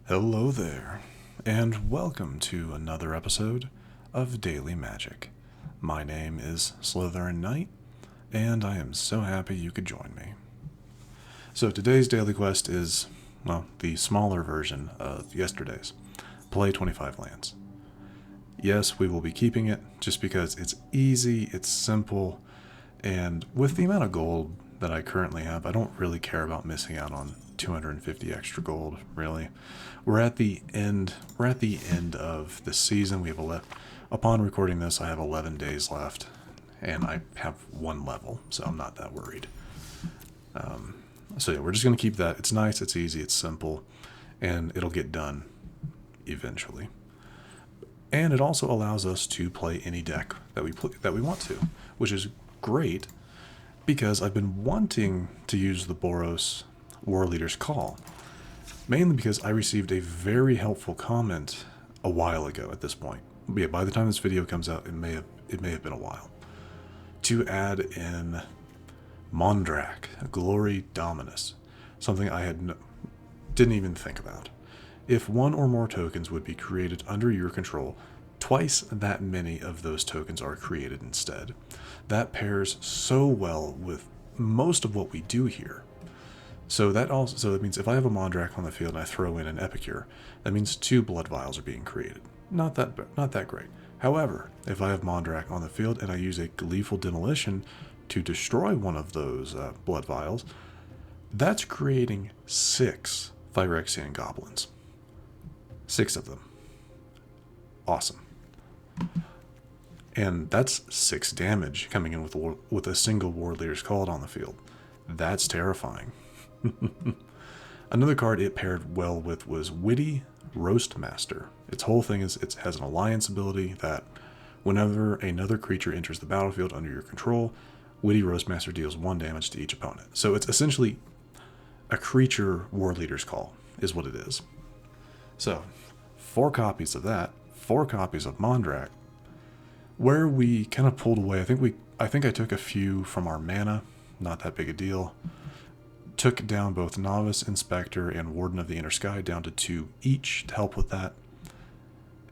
Hello there, and welcome to another episode of Daily Magic. My name is SlytherinKnight, and I am so happy you could join me. So today's daily quest is, well, the smaller version of yesterday's. Play 25 lands. Yes, we will be keeping it, just because it's easy, it's simple, and with the amount of gold that I currently have, I don't really care about missing out on 250 extra gold, really. We're at the end of the season. We have upon recording this, I have 11 days left, and I have one level, so I'm not that worried. So yeah, we're just going to keep that. It's nice, it's easy, it's simple, and it'll get done eventually. And it also allows us to play any deck that we want to, which is great because I've been wanting to use the Boros Warleader's Call, mainly because I received a very helpful comment a while ago at this point. But yeah, by the time this video comes out, it may have been a while. To add in Mondrak, Glory Dominus, something I didn't even think about. If one or more tokens would be created under your control, twice that many of those tokens are created instead. That pairs so well with most of what we do here. So that means if I have a Mondrak on the field and I throw in an Epicure, that means 2 blood vials are being created. Not that great. However, if I have Mondrak on the field and I use a Gleeful Demolition to destroy one of those blood vials, that's creating 6 Phyrexian goblins. 6 of them. Awesome. And that's 6 damage coming in with a single Warleader's Call on the field. That's terrifying. Another card it paired well with was Witty Roastmaster. Its whole thing is it has an alliance ability that whenever another creature enters the battlefield under your control, Witty Roastmaster deals 1 damage to each opponent. So it's essentially a creature Warleader's Call is what it is. So 4 copies of that, 4 copies of Mondrak. Where we kind of pulled away, I think I took a few from our mana, not that big a deal. Took down both Novice Inspector and Warden of the Inner Sky down to 2 each to help with that.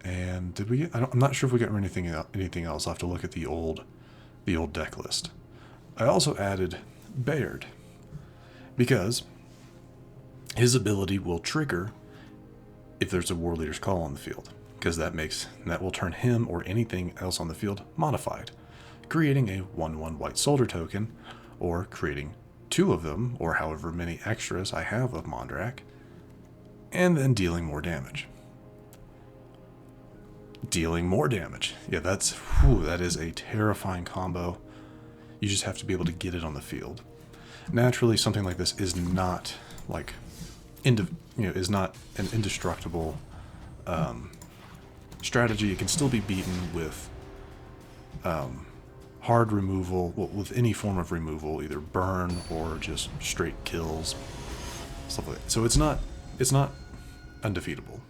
And did we? I'm not sure if we got anything else. I'll have to look at the old deck list. I also added Baird because his ability will trigger if there's a Warleader's Call on the field, because that will turn him or anything else on the field modified, creating a 1/1 white soldier token, or creating 2 of them, or however many extras I have of Mondrak, and then dealing more damage. Dealing more damage. Yeah, that is a terrifying combo. You just have to be able to get it on the field. Naturally, something like this is not like is not an indestructible strategy. It can still be beaten with hard removal, with any form of removal, either burn or just straight kills, stuff like that. So it's not undefeatable,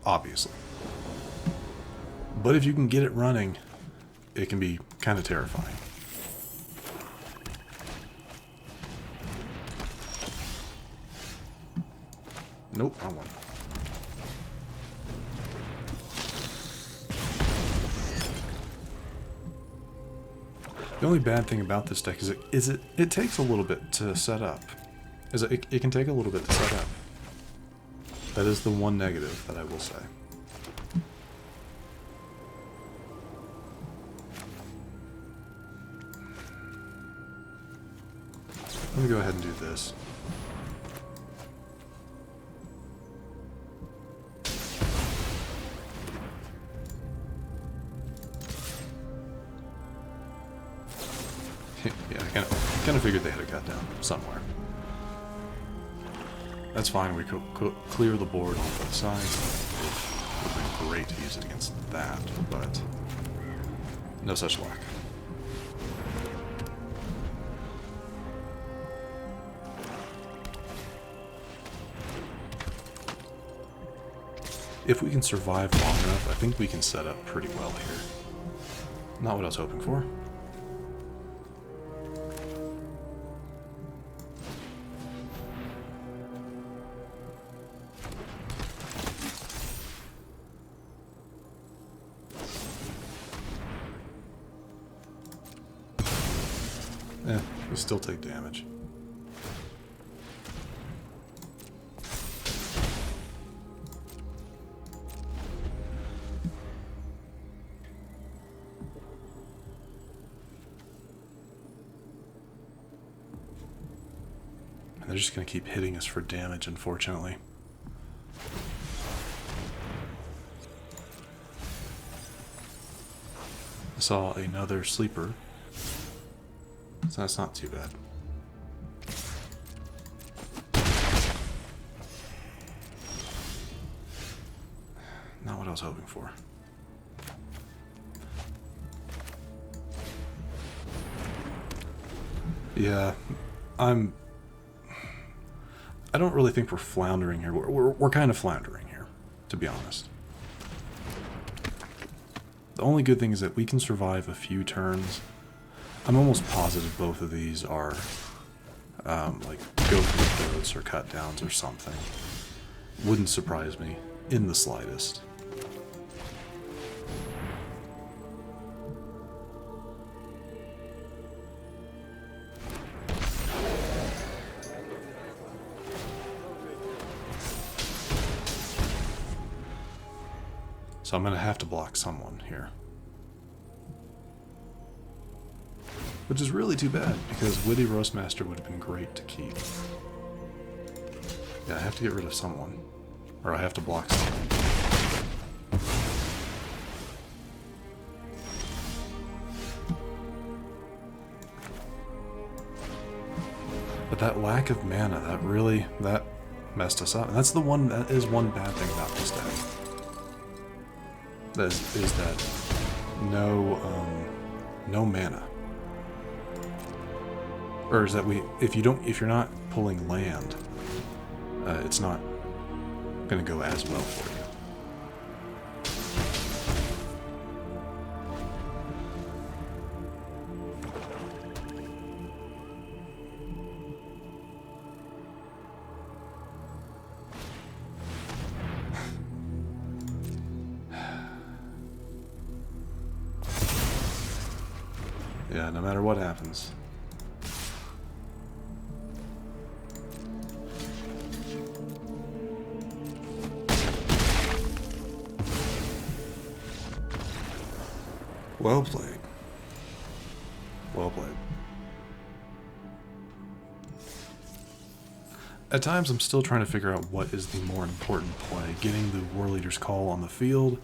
obviously. But if you can get it running, it can be kind of terrifying. Nope, wrong one. The only bad thing about this deck is it takes a little bit to set up. It can take a little bit to set up. That is the one negative that I will say. Let me go ahead and do this. Yeah, I kind of figured they had a cut down somewhere. That's fine, we could clear the board on both sides. It would have been great to use it against that, but no such luck. If we can survive long enough, I think we can set up pretty well here. Not what I was hoping for. still take damage. And they're just going to keep hitting us for damage, unfortunately. I saw another sleeper, so that's not too bad. Not what I was hoping for. Yeah, I don't really think we're floundering here. We're kind of floundering here, to be honest. The only good thing is that we can survive a few turns. I'm almost positive both of these are like go through throats or cut downs or something. Wouldn't surprise me in the slightest. So I'm going to have to block someone here. Which is really too bad, because Witty Roastmaster would have been great to keep. Yeah, I have to get rid of someone. Or I have to block someone. But that lack of mana, that messed us up. And that is one bad thing about this deck. Is that no mana, or is that if you're not pulling land, it's not going to go as well for you. Yeah, no matter what happens. Well played. Well played. At times I'm still trying to figure out what is the more important play, getting the Warleader's call on the field,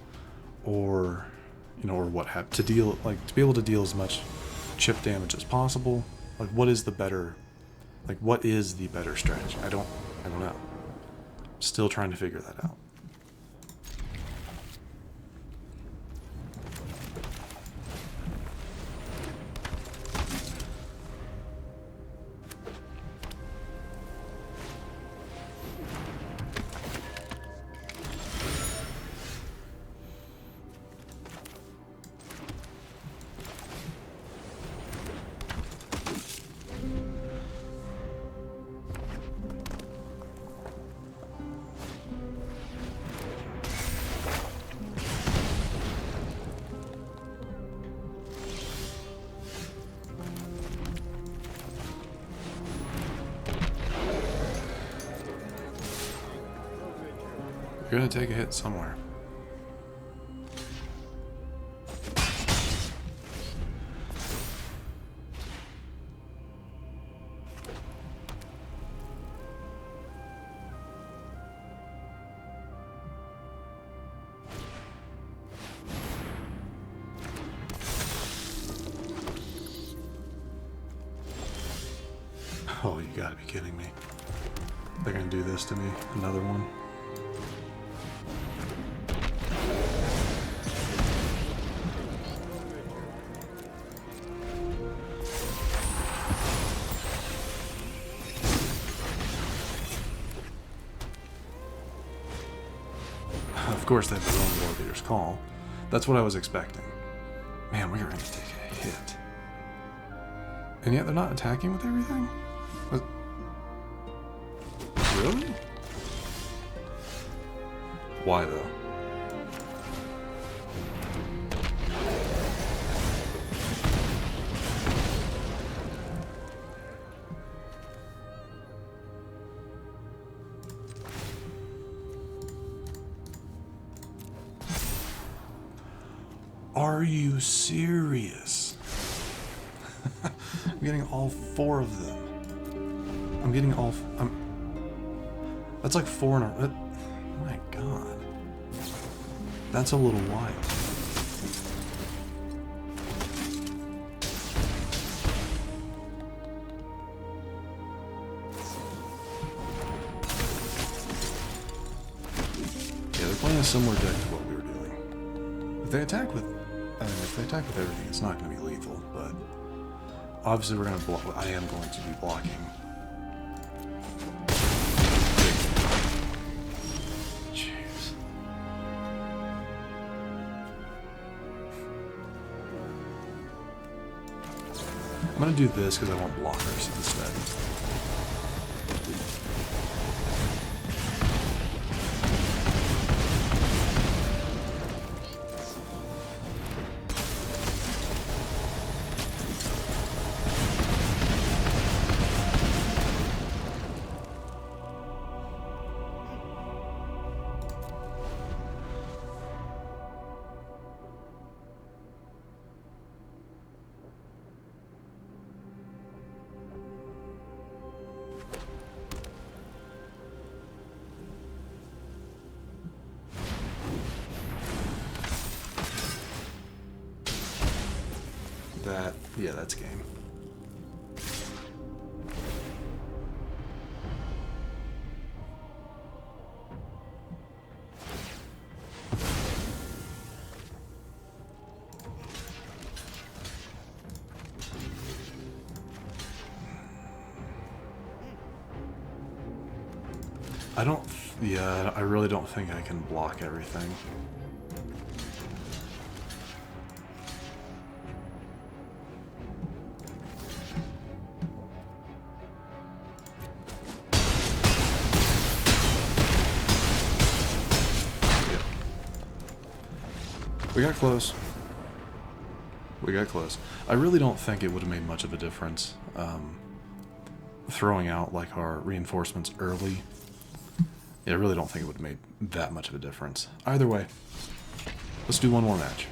or or what have to be able to deal as much chip damage as possible. Like what is the better strategy? I don't know. Still trying to figure that out. You're gonna take a hit somewhere. Oh, you gotta be kidding me. They're gonna do this to me. Another one. Of course, they have their own Warleader's call. That's what I was expecting. Man, we're going to take a hit. And yet they're not attacking with everything? What? Really? Why, though? Are you serious? I'm getting all 4 of them. I'm getting all... that's like 4 in a... my god. That's a little wild. Yeah, they're playing a similar deck to what we were doing. If they attack with... if they attack with everything, it's not going to be lethal, but... obviously we're going to block... I am going to be blocking. Jeez. I'm going to do this because I want blockers instead. Yeah, that's game. I really don't think I can block everything. We got close. We got close. I really don't think it would have made much of a difference throwing out like our reinforcements early. Yeah, I really don't think it would have made that much of a difference. Either way, let's do one more match.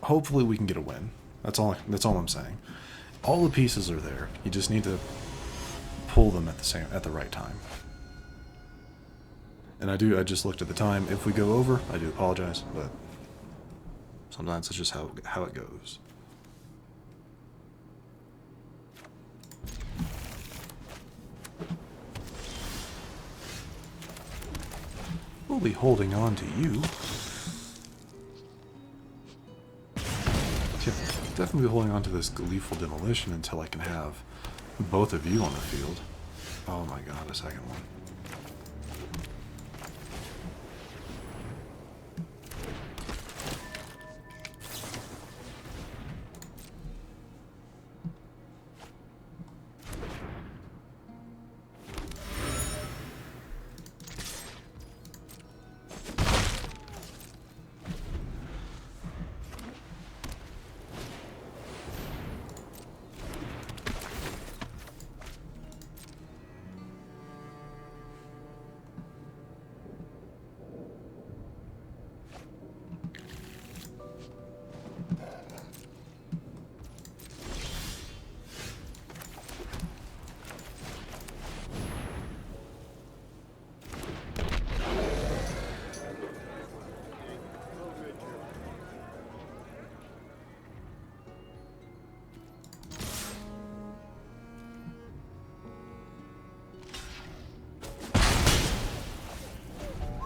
Hopefully we can get a win. That's all I'm saying. All the pieces are there. You just need to pull them at the right time. And I just looked at the time. If we go over, I do apologize, but sometimes it's just how it goes. We'll be holding on to you. Definitely be holding on to this Gleeful Demolition until I can have both of you on the field. Oh my god, a second one.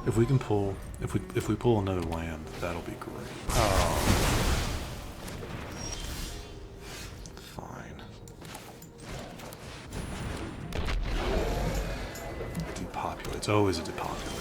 If we can pull, if we pull another land, that'll be great. Oh. Fine. Depopulate. It's always a depopulate.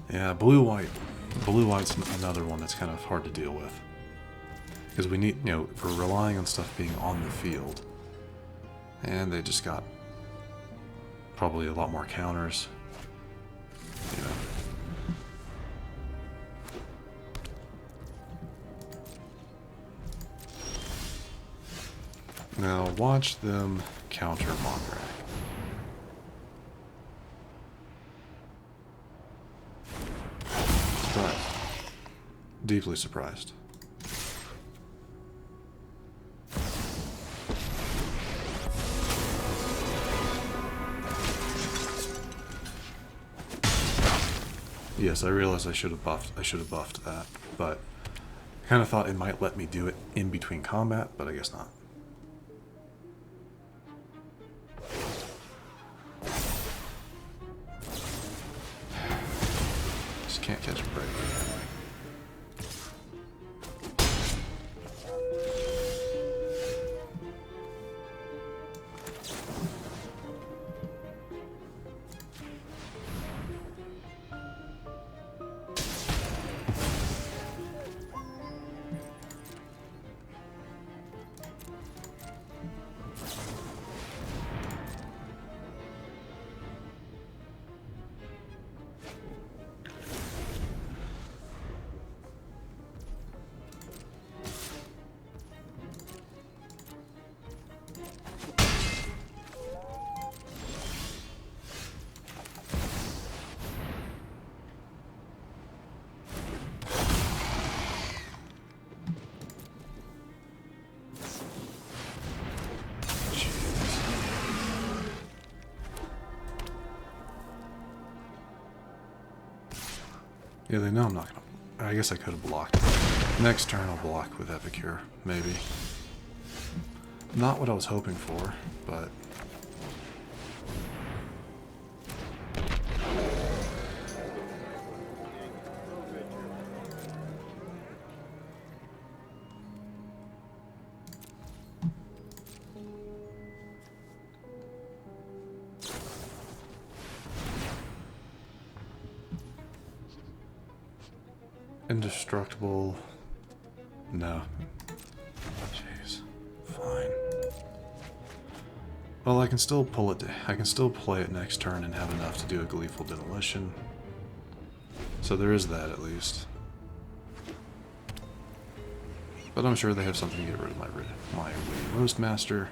Yeah, blue-white. Blue-white's another one that's kind of hard to deal with. Because we need, we're relying on stuff being on the field. And they just got Probably a lot more counters. You know. Now watch them counter Mondrak. Surprised. Deeply surprised. Yes, I realize I should have buffed that, but I kind of thought it might let me do it in between combat, but I guess not. Just can't catch a break. Yeah, they know I'm not gonna... I guess I could have blocked. Next turn I'll block with Epicure, maybe. Not what I was hoping for, but... Indestructible. No. Jeez. Fine. Well, I can still pull it. I can still play it next turn and have enough to do a Gleeful Demolition. So there is that at least. But I'm sure they have something to get rid of my Witty Roastmaster.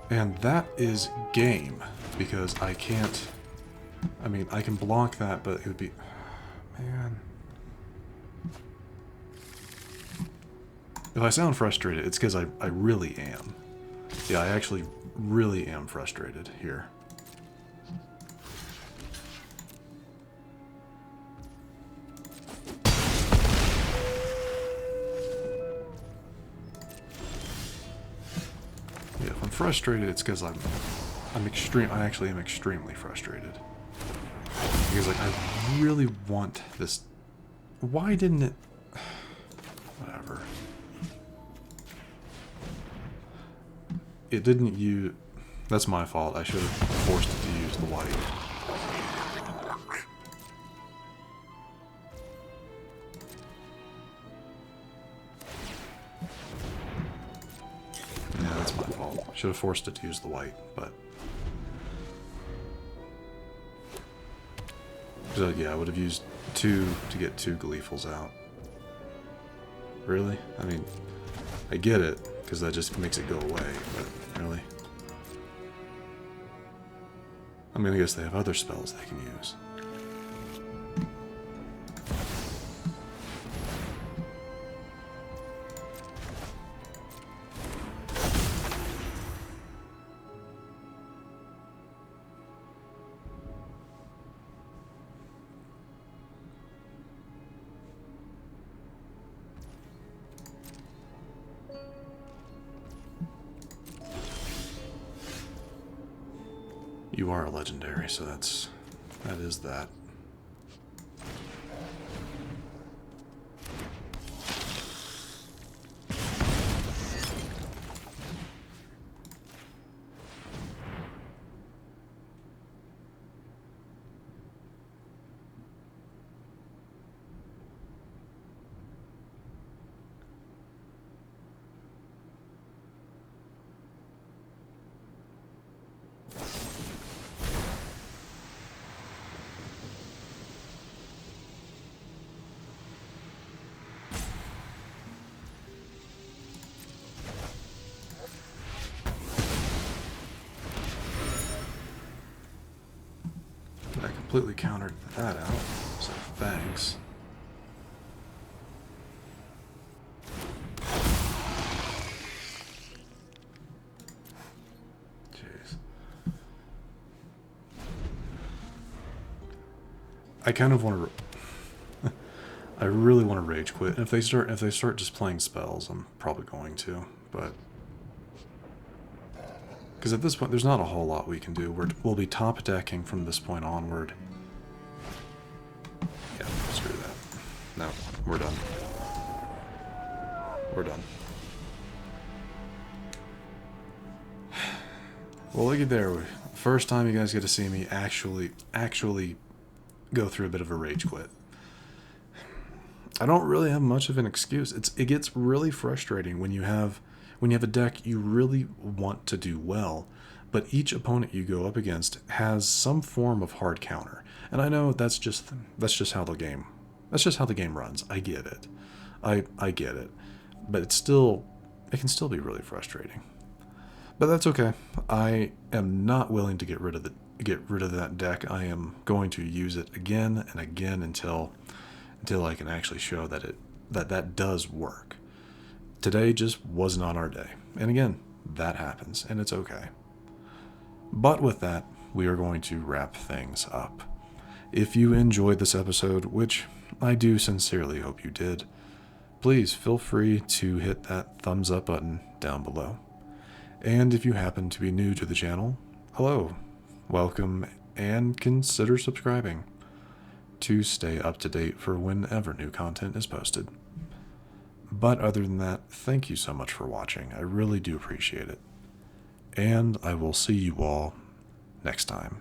And that is game, because I can't... I mean, I can block that, but it would be... Man... If I sound frustrated, it's because I really am. Yeah, I actually really am frustrated here. Yeah, if I'm frustrated, it's because I actually am extremely frustrated. Because, like, I really want this... Why didn't it... Whatever. It didn't use... That's my fault. I should have forced it to use the white. Yeah, that's my fault. Should have forced it to use the white, but... So, yeah, I would have used 2 to get 2 Gleefuls out. Really? I mean, I get it, because that just makes it go away, but really? I mean, I guess they have other spells they can use. You are a legendary, so that is that. completely countered that out, so thanks. Jeez. I kind of want to... I really want to rage quit. And if they start just playing spells, I'm probably going to, but... Because at this point, there's not a whole lot we can do. We'll be top decking from this point onward. Yeah, screw that. No, we're done. We're done. Well, looky there. First time you guys get to see me actually go through a bit of a rage quit. I don't really have much of an excuse. It gets really frustrating when you have a deck you really want to do well, but each opponent you go up against has some form of hard counter. And I know that's just how the game runs. I get it. I get it. But it can still be really frustrating. But that's okay. I am not willing to get rid of that deck. I am going to use it again and again until I can actually show that does work. Today just was not our day. And again, that happens, and it's okay. But with that, we are going to wrap things up. If you enjoyed this episode, which I do sincerely hope you did, please feel free to hit that thumbs up button down below. And if you happen to be new to the channel, hello, welcome, and consider subscribing to stay up to date for whenever new content is posted. But other than that, thank you so much for watching. I really do appreciate it. And I will see you all next time.